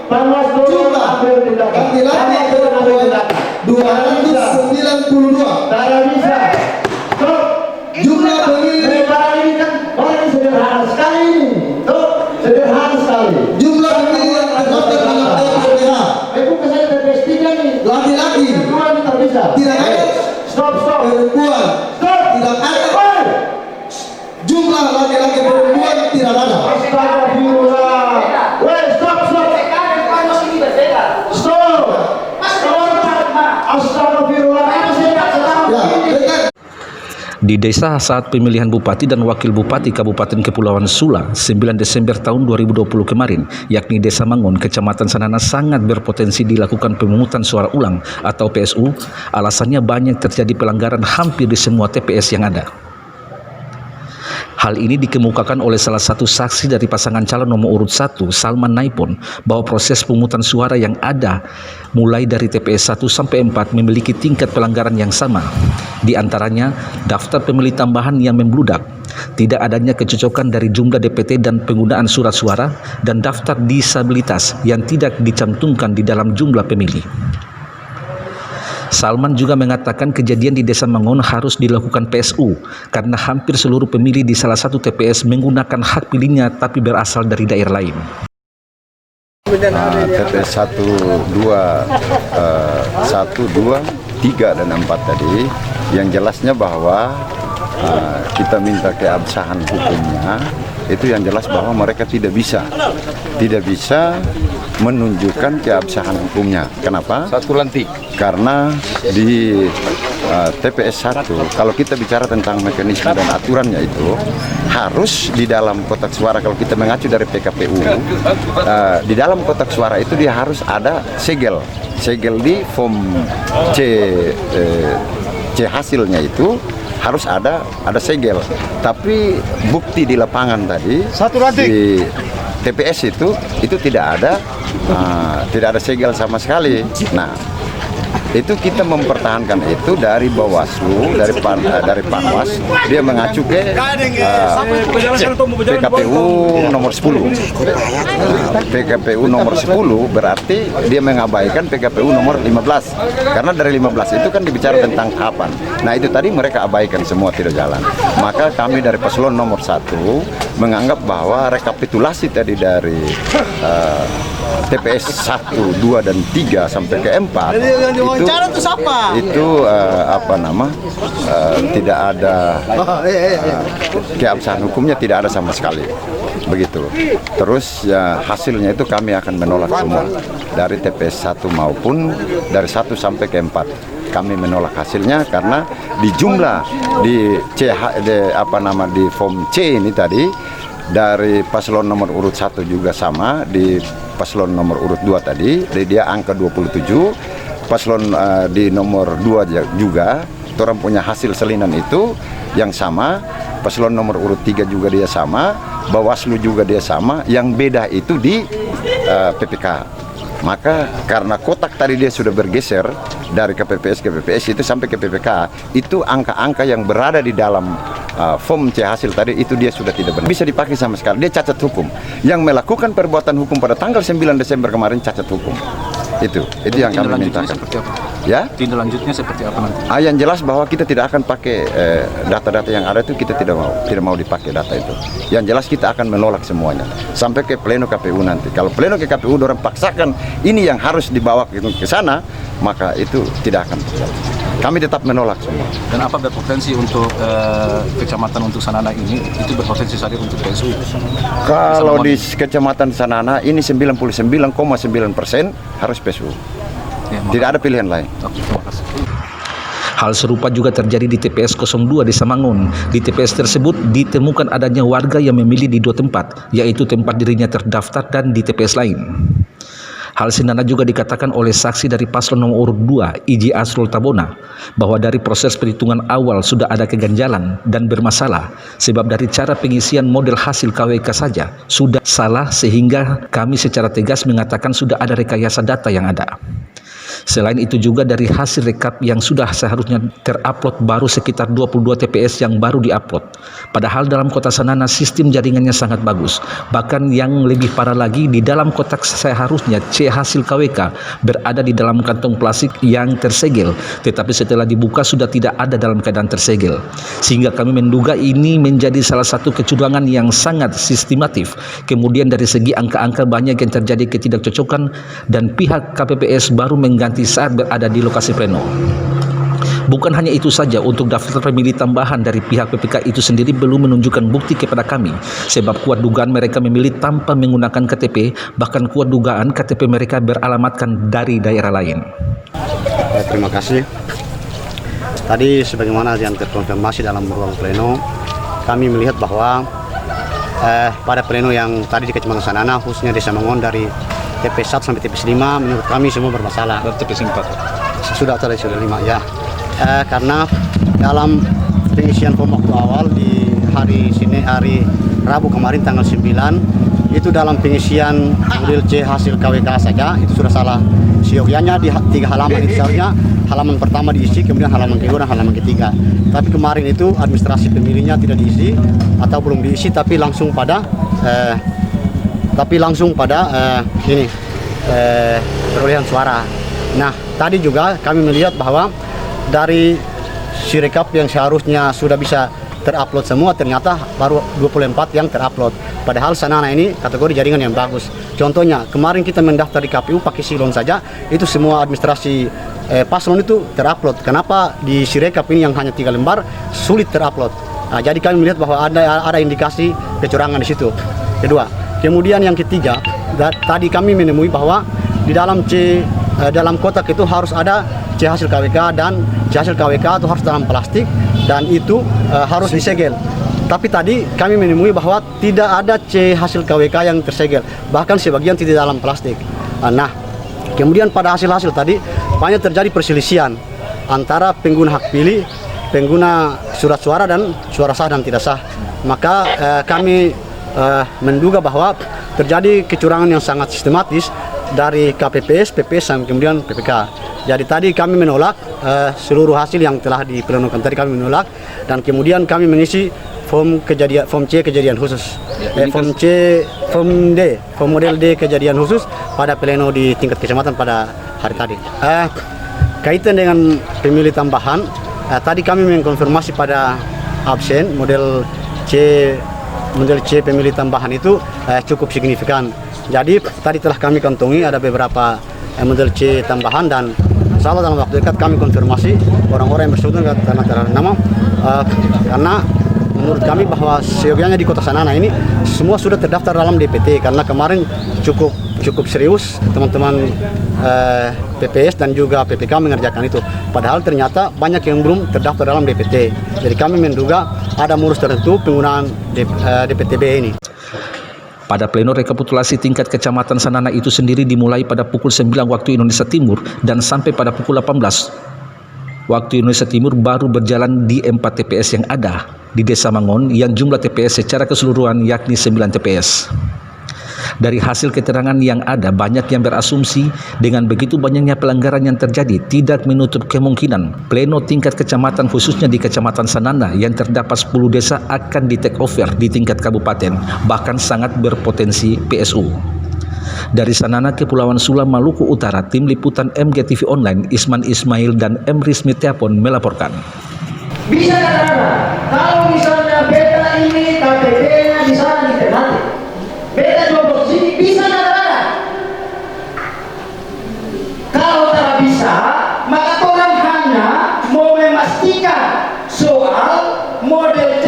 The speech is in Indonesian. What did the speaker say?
Panwas Jumlah laki-laki perempuan 292. Tidak bisa. Stop. Jumlah pemilih Ini kan orang sederhana sekali ini. Stop. Sederhana sekali. jumlah pemilih yang terdaftar dalam TPPH Bukan saya TPS 3 nih. laki-laki Kedua ini tak bisa. tidak ada, Stop. perempuan Stop. tidak ada, Oi. jumlah laki-laki perempuan tidak ada. Astagfirullah. Weh, stop. Stop. Astagfirullah. Ini saya tak tahu. Ya, benar. Di desa saat pemilihan Bupati dan Wakil Bupati Kabupaten Kepulauan Sula 9 Desember tahun 2020 kemarin, yakni Desa Mangun, Kecamatan Sanana sangat berpotensi dilakukan pemungutan suara ulang atau PSU. Alasannya banyak terjadi pelanggaran hampir di semua TPS yang ada. Hal ini dikemukakan oleh salah satu saksi dari pasangan calon nomor urut 1, Salman Naipon, bahwa proses pemungutan suara yang ada mulai dari TPS 1 sampai 4 memiliki tingkat pelanggaran yang sama. Di antaranya, daftar pemilih tambahan yang membludak, tidak adanya kecocokan dari jumlah DPT dan penggunaan surat suara, dan daftar disabilitas yang tidak dicantumkan di dalam jumlah pemilih. Salman juga mengatakan kejadian di Desa Mangun harus dilakukan PSU karena hampir seluruh pemilih di salah satu TPS menggunakan hak pilihnya tapi berasal dari daerah lain. TPS 1, 2, 3 dan 4 tadi yang jelasnya bahwa kita minta keabsahan hukumnya, itu yang jelas bahwa mereka tidak bisa menunjukkan keabsahan hukumnya. Kenapa? Satu lantik. Karena di TPS 1, kalau kita bicara tentang mekanisme dan aturannya itu harus di dalam kotak suara, kalau kita mengacu dari PKPU, di dalam kotak suara itu dia harus ada segel di form C hasilnya itu harus ada segel. Tapi bukti di lapangan tadi di TPS itu tidak ada segel sama sekali. Nah, itu kita mempertahankan itu dari Bawaslu, dari Panwas, dia mengacu ke PKPU nomor 10. PKPU nomor 10 berarti dia mengabaikan PKPU nomor 15. Karena dari 15 itu kan dibicara tentang kapan. Nah, itu tadi mereka abaikan semua, tidak jalan. Maka kami dari paslon nomor 1 menganggap bahwa rekapitulasi tadi dari TPS 1, 2, dan 3 sampai ke 4 tidak ada keabsahan hukumnya, tidak ada sama sekali, begitu. Terus ya, hasilnya itu kami akan menolak semua dari TPS 1 maupun dari 1 sampai ke 4. Kami menolak hasilnya karena di jumlah di form C ini tadi dari paslon nomor urut 1 juga sama, di paslon nomor urut 2 tadi dia angka 27, paslon di nomor 2 juga orang punya hasil salinan itu yang sama, paslon nomor urut 3 juga dia sama, Bawaslu juga dia sama, yang beda itu di PPK. Maka karena kotak tadi dia sudah bergeser dari KPPS ke PPS itu sampai ke PPK, itu angka-angka yang berada di dalam form C hasil tadi itu dia sudah tidak benar, bisa dipakai sama sekali. Dia cacat hukum. Yang melakukan perbuatan hukum pada tanggal 9 Desember kemarin cacat hukum. Itu yang kami mintakan. Ya? Tindak lanjutnya seperti apa nanti? Yang jelas bahwa kita tidak akan pakai data-data yang ada itu, kita tidak mau dipakai data itu. Yang jelas kita akan menolak semuanya sampai ke pleno KPU nanti. Kalau pleno ke KPU orang paksakan ini yang harus dibawa ke sana, maka itu tidak akan terjadi. Kami tetap menolak semua. Dan apa berpotensi untuk kecamatan untuk Sanana ini, itu berpotensi saja untuk PSU? Kalau di kecamatan Sanana ini 99,9% harus PSU. Ya, tidak ada pilihan lain. Oke, terima kasih. Hal serupa juga terjadi di TPS 02 Desa Mangun. Di TPS tersebut ditemukan adanya warga yang memilih di 2 tempat, yaitu tempat dirinya terdaftar dan di TPS lain. Hal senada juga dikatakan oleh saksi dari paslon nomor urut 2, IJ Asrul Tabona, bahwa dari proses perhitungan awal sudah ada keganjalan dan bermasalah, sebab dari cara pengisian model hasil KWK saja sudah salah, sehingga kami secara tegas mengatakan sudah ada rekayasa data yang ada. Selain itu juga dari hasil rekap yang sudah seharusnya terupload baru sekitar 22 TPS yang baru diupload. Padahal dalam kota Sanana sistem jaringannya sangat bagus. Bahkan yang lebih parah lagi, di dalam kotak seharusnya C hasil KWK berada di dalam kantong plastik yang tersegel, tetapi setelah dibuka sudah tidak ada dalam keadaan tersegel. Sehingga kami menduga ini menjadi salah satu kecurangan yang sangat sistematif. Kemudian dari segi angka-angka banyak yang terjadi ketidakcocokan dan pihak KPPS baru mengganti saat berada di lokasi pleno. Bukan hanya itu saja, untuk daftar pemilih tambahan dari pihak PPK itu sendiri belum menunjukkan bukti kepada kami, sebab kuat dugaan mereka memilih tanpa menggunakan KTP, bahkan kuat dugaan KTP mereka beralamatkan dari daerah lain. Terima kasih. Tadi sebagaimana yang terkonfirmasi dalam ruang pleno, kami melihat bahwa pada pleno yang tadi di Kecamatan Sanana, khususnya Desa Mangon dari TP1 sampai TP5, menurut kami semua bermasalah. TP4 sudah 5 ya. Karena dalam pengisian form waktu awal di hari Rabu kemarin tanggal 9, itu dalam pengisian model C hasil KWK saja itu sudah salah. Siogianya di 3 halaman itu seharusnya halaman pertama diisi, kemudian halaman kedua dan halaman ketiga. Tapi kemarin itu administrasi pemilihnya tidak diisi atau belum diisi, tapi langsung pada perolehan suara. Nah, tadi juga kami melihat bahwa dari sirekap yang seharusnya sudah bisa terupload semua, ternyata baru 24 yang terupload. Padahal Sanana ini kategori jaringan yang bagus. Contohnya, kemarin kita mendaftar di KPU pakai silon saja, itu semua administrasi paslon itu terupload. Kenapa di sirekap ini yang hanya 3 lembar sulit terupload? Nah, jadi kami melihat bahwa ada indikasi kecurangan di situ. Kedua, kemudian yang ketiga, tadi kami menemui bahwa di dalam kotak itu harus ada C hasil KWK, dan C hasil KWK itu harus dalam plastik dan itu harus disegel. Tapi tadi kami menemui bahwa tidak ada C hasil KWK yang tersegel, bahkan sebagian tidak dalam plastik. Nah, kemudian pada hasil-hasil tadi banyak terjadi perselisihan antara pengguna hak pilih, pengguna surat suara dan suara sah dan tidak sah. Maka kami menduga bahwa terjadi kecurangan yang sangat sistematis dari KPPS, PPS, dan kemudian PPK. Jadi tadi kami menolak seluruh hasil yang telah diplenokan tadi kami menolak, dan kemudian kami mengisi form C kejadian khusus, form model D kejadian khusus pada pleno di tingkat kecamatan pada hari tadi. Kaitan dengan pemilih tambahan, tadi kami mengkonfirmasi pada absen model C pemilih tambahan itu cukup signifikan. Jadi tadi telah kami kantongi ada beberapa model C tambahan, dan insya Allah dalam waktu dekat kami konfirmasi orang-orang yang bersangkutan karena terhadap nama, karena menurut kami bahwa seyogianya di kota Sanana ini semua sudah terdaftar dalam DPT, karena kemarin cukup serius teman-teman PPS dan juga PPK mengerjakan itu. Padahal ternyata banyak yang belum terdaftar dalam DPT. Jadi kami menduga ada modus tertentu penggunaan DPTB ini. Pada pleno rekapitulasi tingkat kecamatan Sanana itu sendiri dimulai pada pukul 9 waktu Indonesia Timur dan sampai pada pukul 18 waktu Indonesia Timur baru berjalan di 4 TPS yang ada di Desa Mangon, yang jumlah TPS secara keseluruhan yakni 9 TPS. Dari hasil keterangan yang ada, banyak yang berasumsi dengan begitu banyaknya pelanggaran yang terjadi tidak menutup kemungkinan pleno tingkat kecamatan khususnya di Kecamatan Sanana yang terdapat 10 desa akan di take over di tingkat kabupaten, bahkan sangat berpotensi PSU. Dari Sanana, Kepulauan Sula, Maluku Utara, Tim Liputan MGTV Online, Isman Ismail dan M. Rizmi Tiapon melaporkan. Bisa katakan, kalau misalnya beta ini KTP-nya di sana di Ternate, beta jual sini, bisa katakan. Kalau tak bisa, maka orang hanya mau memastikan soal model